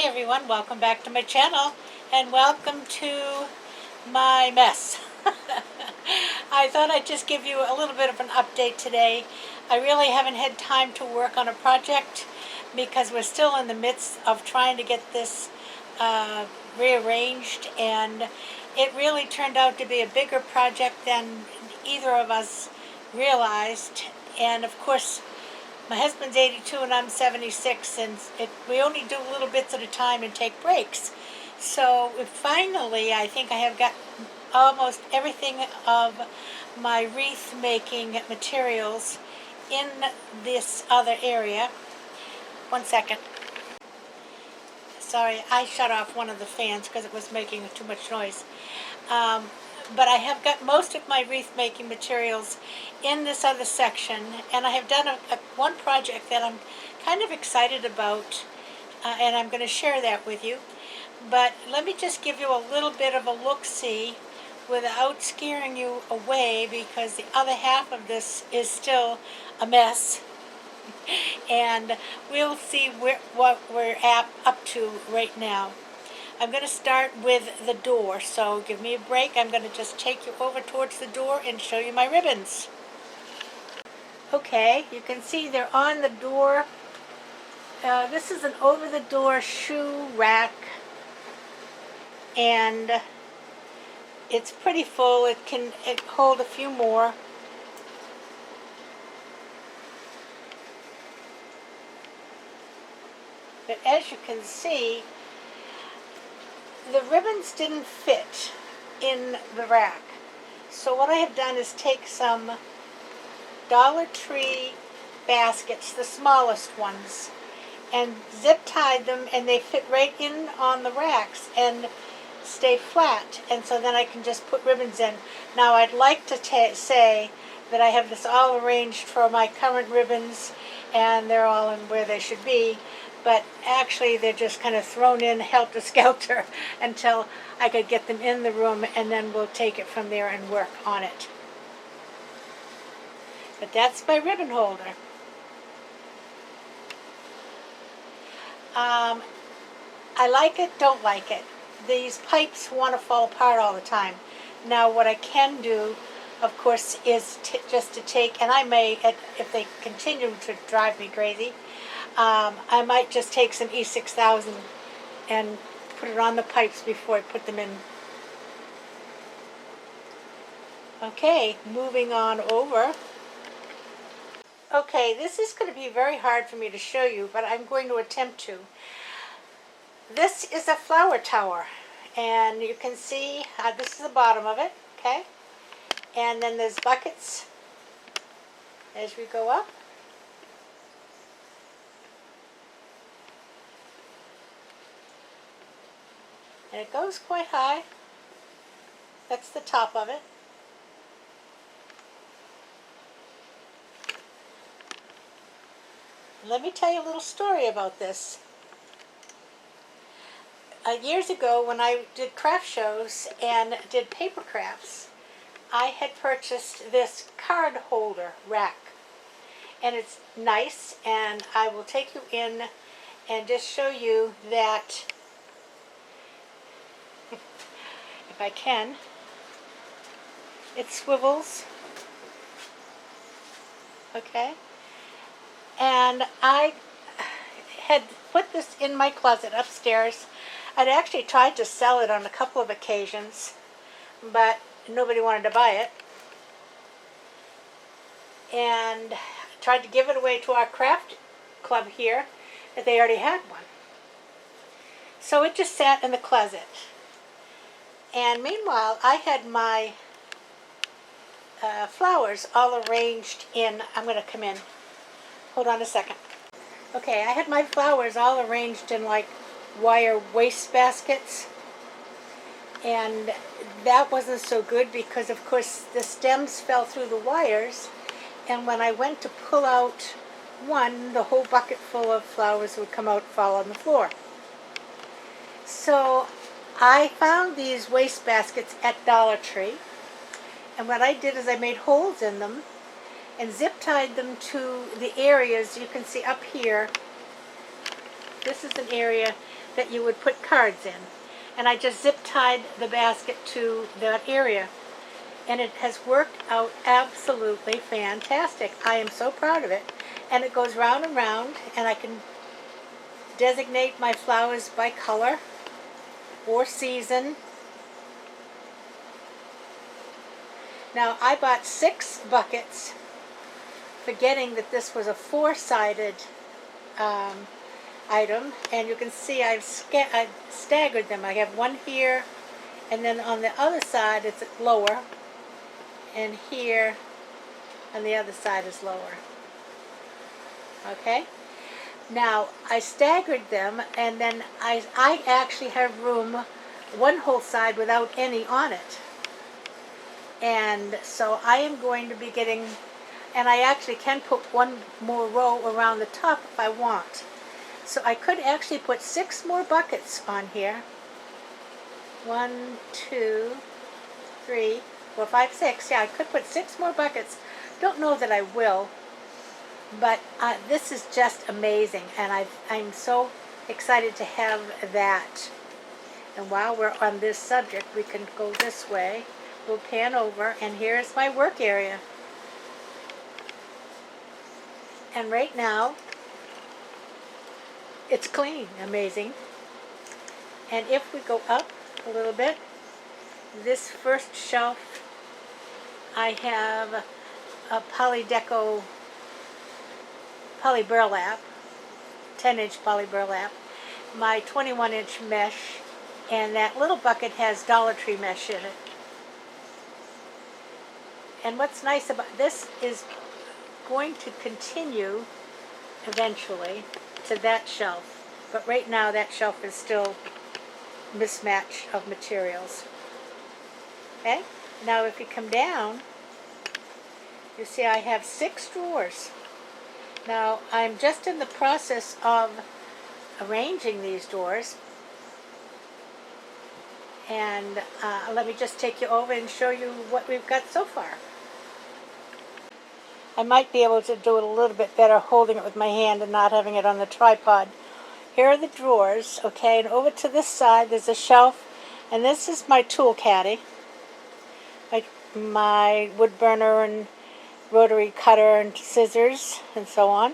everyone, welcome back to my channel and welcome to my mess. I thought I'd just give you a little bit of an update today. I really haven't had time to work on a project because we're still in the midst of trying to get this rearranged, and it really turned out to be a bigger project than either of us realized. And of course, my husband's 82 and I'm 76, and we only do little bits at a time and take breaks. So finally, I think I have got almost everything of my wreath making materials in this other area. One second. Sorry, I shut off one of the fans because it was making too much noise. But I have got most of my wreath making materials in this other section, and I have done one project that I'm kind of excited about, and I'm going to share that with you. But let me just give you a little bit of a look-see without scaring you away, because the other half of this is still a mess. And we'll see what we're up to right now. I'm going to start with the door, so give me a break. I'm going to just take you over towards the door and show you my ribbons. Okay, you can see they're on the door. This is an over-the-door shoe rack, and it's pretty full. It can hold a few more. But as you can see, the ribbons didn't fit in the rack. So what I have done is take some Dollar Tree baskets, the smallest ones, and zip tied them, and they fit right in on the racks and stay flat. And so then I can just put ribbons in. Now I'd like to say that I have this all arranged for my current ribbons, and they're all in where they should be. But actually they're just kind of thrown in helter-skelter until I could get them in the room, and then we'll take it from there and work on it. But that's my ribbon holder. I like it, don't like it. These pipes want to fall apart all the time. Now what I can do, of course, is just to take, and I may, if they continue to drive me crazy, I might just take some E6000 and put it on the pipes before I put them in. Okay, moving on over. Okay, this is going to be very hard for me to show you, but I'm going to attempt to. This is a flower tower, and you can see this is the bottom of it, okay? And then there's buckets as we go up. And it goes quite high. That's the top of it. Let me tell you a little story about this. Years ago, when I did craft shows and did paper crafts, I had purchased this card holder rack. And it's nice, and I will take you in and just show you that, if I can, it swivels. Okay? And I had put this in my closet upstairs. I'd actually tried to sell it on a couple of occasions, but nobody wanted to buy it. And I tried to give it away to our craft club here, but they already had one. So it just sat in the closet. And meanwhile, I had my flowers all arranged in, I'm going to come in. Hold on a second. Okay, I had my flowers all arranged in like wire waste baskets, and that wasn't so good because of course the stems fell through the wires, and when I went to pull out one, the whole bucket full of flowers would come out and fall on the floor. So I found these waste baskets at Dollar Tree, and what I did is I made holes in them and zip tied them to the areas you can see up here. This is an area that you would put cards in. And I just zip tied the basket to that area. And it has worked out absolutely fantastic. I am so proud of it. And it goes round and round, and I can designate my flowers by color or season. Now, I bought 6 buckets, forgetting that this was a 4-sided item, and you can see I've staggered them. I have one here, and then on the other side it's lower, and here on the other side is lower. Okay? Now, I staggered them, and then I actually have room, one whole side without any on it. And so I am going to be getting, and I actually can put one more row around the top if I want. So I could actually put 6 more buckets on here. 1, 2, 3, 4, 5, 6. Yeah, I could put 6 more buckets. Don't know that I will. But this is just amazing, and I'm so excited to have that. And while we're on this subject, we can go this way. We'll pan over, and here's my work area. And right now, it's clean, amazing. And if we go up a little bit, this first shelf, I have a poly burlap, 10-inch poly burlap, my 21-inch mesh, and that little bucket has Dollar Tree mesh in it. And what's nice about this is going to continue eventually to that shelf, but right now that shelf is still mismatch of materials. Okay, now if you come down, you see I have 6 drawers. Now, I'm just in the process of arranging these drawers, and let me just take you over and show you what we've got so far. I might be able to do it a little bit better holding it with my hand and not having it on the tripod. Here are the drawers, okay, and over to this side there's a shelf, and this is my tool caddy, my wood burner and rotary cutter and scissors and so on.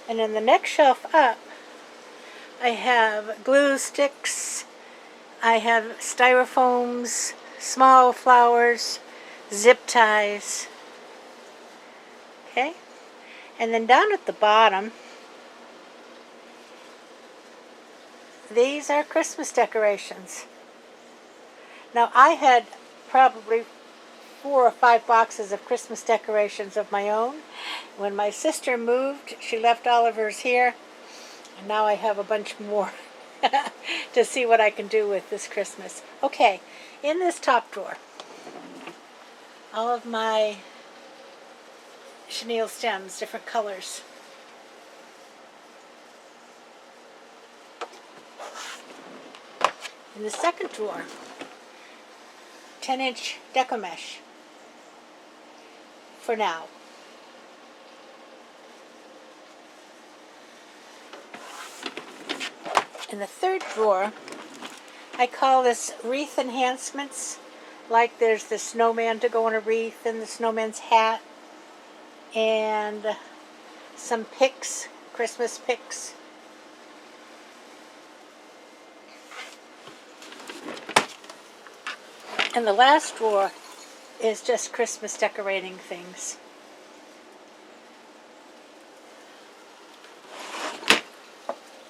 And then the next shelf up, I have glue sticks, I have styrofoams, small flowers, zip ties. Okay? And then down at the bottom, these are Christmas decorations. Now, I had probably 4 or 5 boxes of Christmas decorations of my own. When my sister moved, she left all of hers here, and now I have a bunch more to see what I can do with this Christmas. Okay, in this top drawer, all of my chenille stems, different colors. In the second drawer, 10-inch deco mesh. For now. In the third drawer, I call this wreath enhancements. Like there's the snowman to go on a wreath and the snowman's hat, and some picks, Christmas picks. And the last drawer is just Christmas decorating things.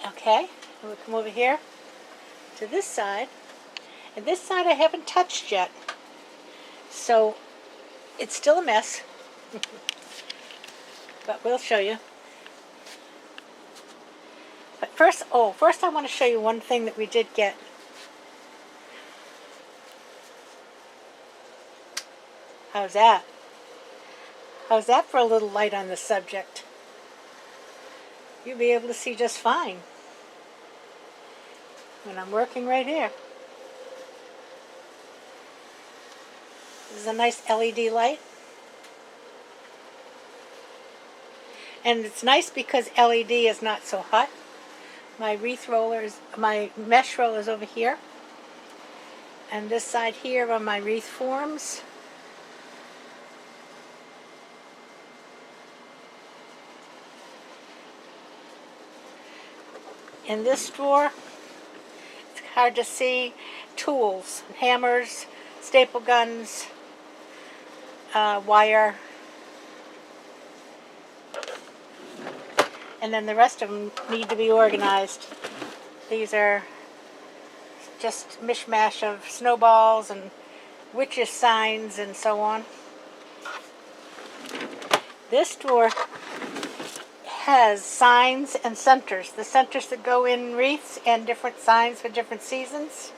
Okay, we'll come over here to this side. And this side I haven't touched yet. So it's still a mess. But we'll show you. But first I want to show you one thing that we did get. How's that? How's that for a little light on the subject? You'll be able to see just fine when I'm working right here. This is a nice LED light. And it's nice because LED is not so hot My wreath rollers, my mesh rollers over here. And this side here are my wreath forms. In this drawer, it's hard to see, tools, hammers, staple guns, wire, and then the rest of them need to be organized. These are just mishmash of snowballs and witches' signs and so on. This drawer has signs and centers. The centers that go in wreaths and different signs for different seasons.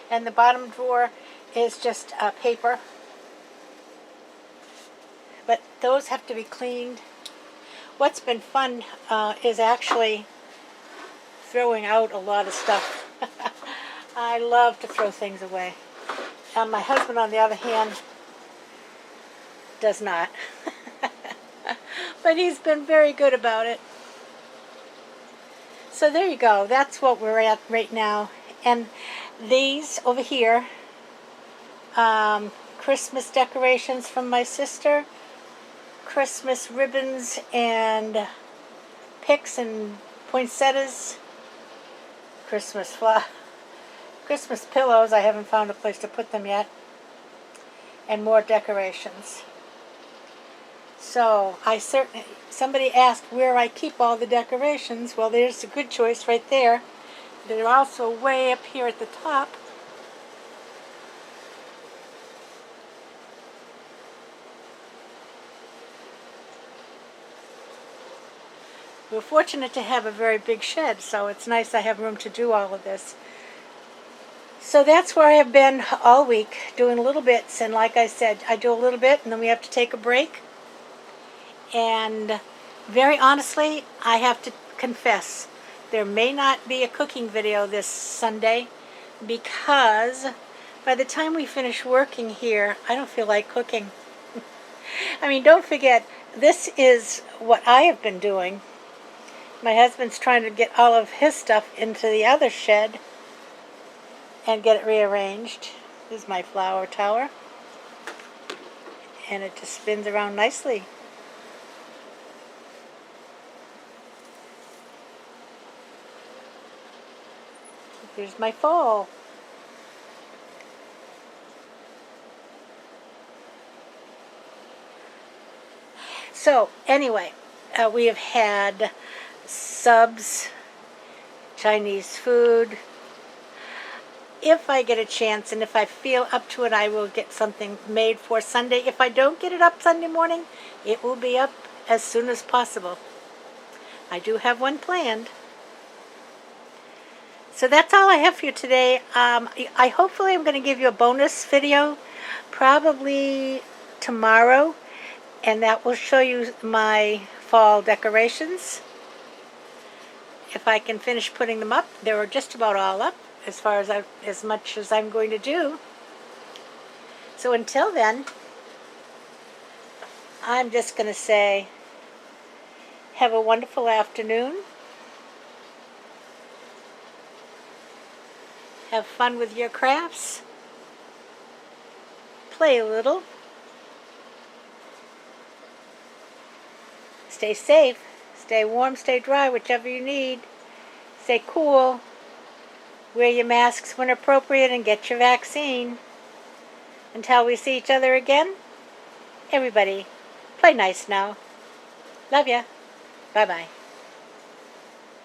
And the bottom drawer is just paper. But those have to be cleaned. What's been fun is actually throwing out a lot of stuff. I love to throw things away. My husband, on the other hand, does not. But he's been very good about it. So there you go. That's what we're at right now. And these over here, Christmas decorations from my sister, Christmas ribbons and picks and poinsettias, Christmas pillows. I haven't found a place to put them yet. And more decorations. So somebody asked where I keep all the decorations. Well, there's a good choice right there. They're also way up here at the top. We're fortunate to have a very big shed, so it's nice I have room to do all of this. So that's where I have been all week, doing little bits. And like I said, I do a little bit and then we have to take a break. And very honestly, I have to confess, there may not be a cooking video this Sunday because by the time we finish working here, I don't feel like cooking. I mean, don't forget, this is what I have been doing. My husband's trying to get all of his stuff into the other shed and get it rearranged. This is my flower tower. And it just spins around nicely. Here's my fall. So, anyway, we have had subs, Chinese food. If I get a chance and if I feel up to it, I will get something made for Sunday. If I don't get it up Sunday morning, it will be up as soon as possible. I do have one planned. So that's all I have for you today. Hopefully I'm going to give you a bonus video probably tomorrow, and that will show you my fall decorations. If I can finish putting them up, they were just about all up as much as I'm going to do. So until then, I'm just going to say have a wonderful afternoon. Have fun with your crafts. Play a little. Stay safe. Stay warm, stay dry, whichever you need. Stay cool. Wear your masks when appropriate and get your vaccine. Until we see each other again, everybody, play nice now. Love ya. Bye-bye.